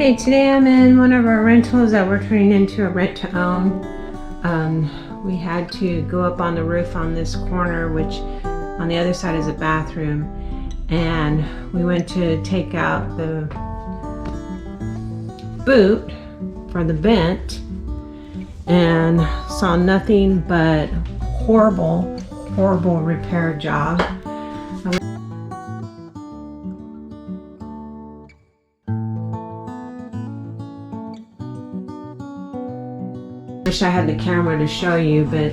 Okay, today I'm in one of our rentals that we're turning into a rent to own. We had to go up on the roof on this corner, which on the other side is a bathroom, and we went to take out the boot for the vent and saw nothing but horrible repair job. Wish I had the camera to show you, but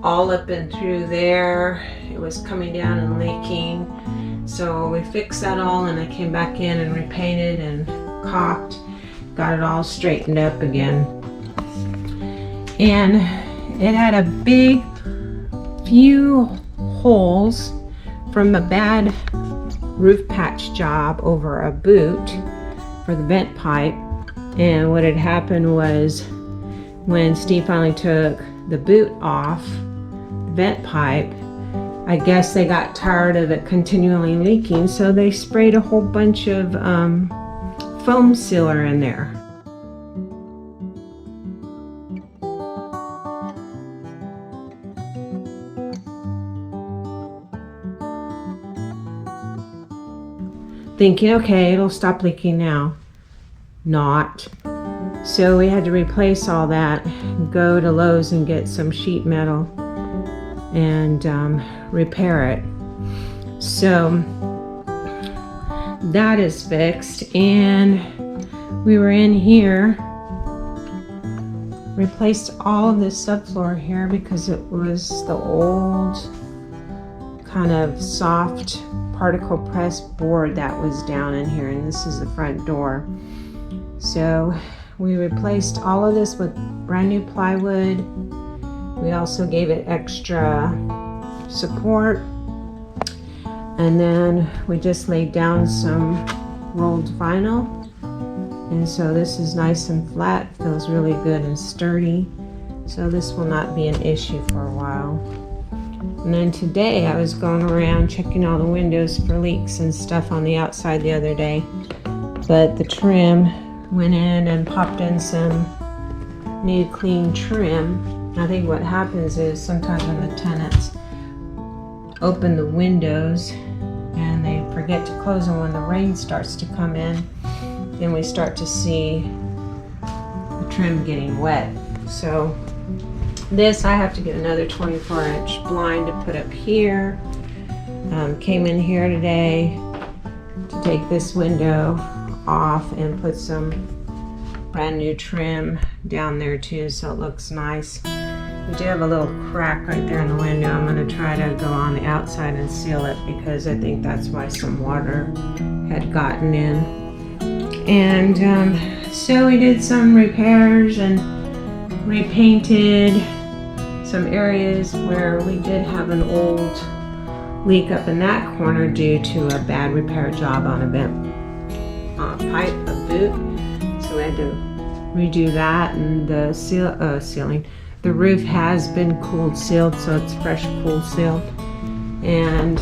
all up and through there it was coming down and leaking. So we fixed that all, and I came back in and repainted and caulked, got it all straightened up again. And it had a big few holes from a bad roof patch job over a boot for the vent pipe. And what had happened was, when Steve finally took the boot off the vent pipe, I guess they got tired of it continually leaking, so they sprayed a whole bunch of foam sealer in there. Thinking, okay, it'll stop leaking now. Not. So we had to replace all that, go to Lowe's and get some sheet metal and repair it. So that is fixed, and we were in here, replaced all of this subfloor here because it was the old kind of soft particle press board that was down in here, and this is the front door. So we replaced all of this with brand new plywood. We also gave it extra support, and then we just laid down some rolled vinyl, and so this is nice and flat, feels really good and sturdy, so this will not be an issue for a while. And then today I was going around checking all the windows for leaks and stuff on the outside the other day, but the trim went in and popped in some new clean trim. I think what happens is sometimes when the tenants open the windows and they forget to close them when the rain starts to come in, then we start to see the trim getting wet. So this, I have to get another 24-inch blind to put up here. Came in here today to take this window off and put some brand new trim down there too, so it looks nice. We do have a little crack right there in the window. I'm going to try to go on the outside and seal it because I think that's why some water had gotten in. And so we did some repairs and repainted some areas where we did have an old leak up in that corner due to a bad repair job on a vent pipe, a boot. So we had to redo that, and the ceiling. The roof has been cooled sealed, so it's fresh cooled sealed. And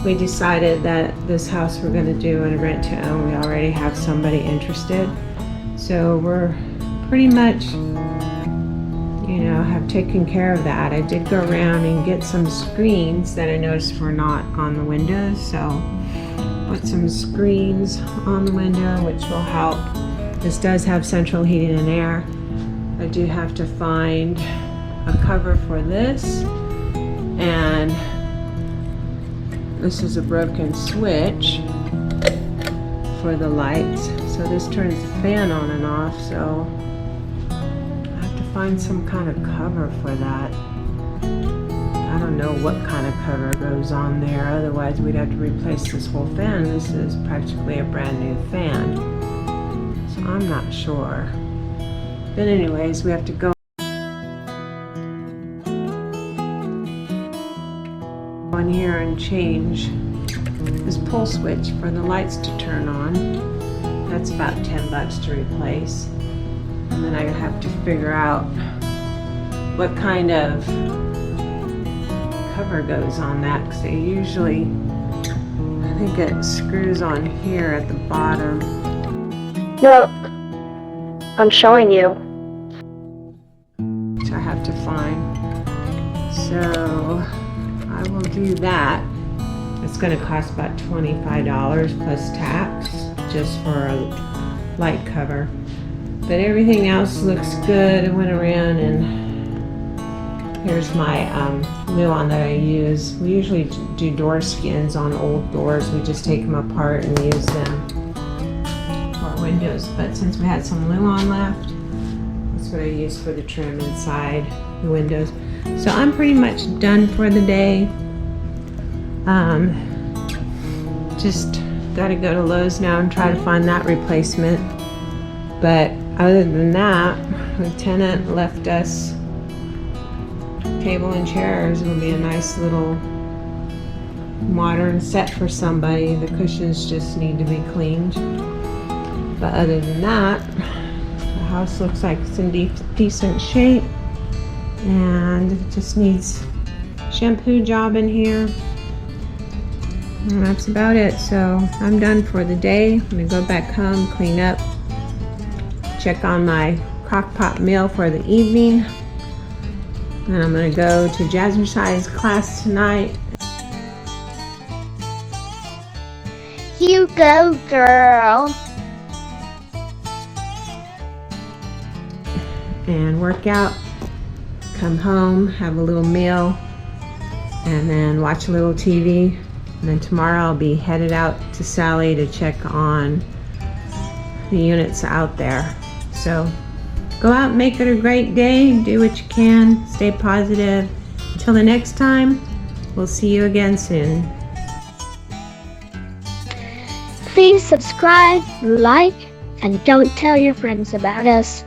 we decided that this house we're going to do in a rent to own. We already have somebody interested, so we're pretty much, have taken care of that. I did go around and get some screens that I noticed were not on the windows, so put some screens on the window, which will help. This does have central heating and air. I do have to find a cover for this, and this is a broken switch for the lights, so this turns the fan on and off, so I have to find some kind of cover for that. I don't know what kind of cover goes on there, otherwise we'd have to replace this whole fan. This is practically a brand new fan, so I'm not sure. But anyways, we have to go in here and change this pull switch for the lights to turn on. That's about $10 to replace. And then I have to figure out what kind of cover goes on that, because they usually, I think it screws on here at the bottom. Look, I'm showing you. Which I have to find. So I will do that. It's going to cost about $25 plus tax just for a light cover. But everything else looks good. I went around and here's my Luan that I use. We usually do door skins on old doors. We just take them apart and use them for windows. But since we had some Luan left, that's what I use for the trim inside the windows. So I'm pretty much done for the day. Just got to go to Lowe's now and try to find that replacement. But other than that, Lieutenant left us table and chairs. It'll be a nice little modern set for somebody. The cushions just need to be cleaned. But other than that, the house looks like it's in decent shape. And it just needs shampoo job in here. And that's about it. So I'm done for the day. I'm gonna go back home, clean up, check on my crock pot meal for the evening. And I'm gonna go to Jazzercise class tonight. You go, girl. And work out, come home, have a little meal, and then watch a little TV. And then tomorrow I'll be headed out to Sally to check on the units out there. So go out and make it a great day. Do what you can. Stay positive. Until the next time, we'll see you again soon. Please subscribe, like, and don't tell your friends about us.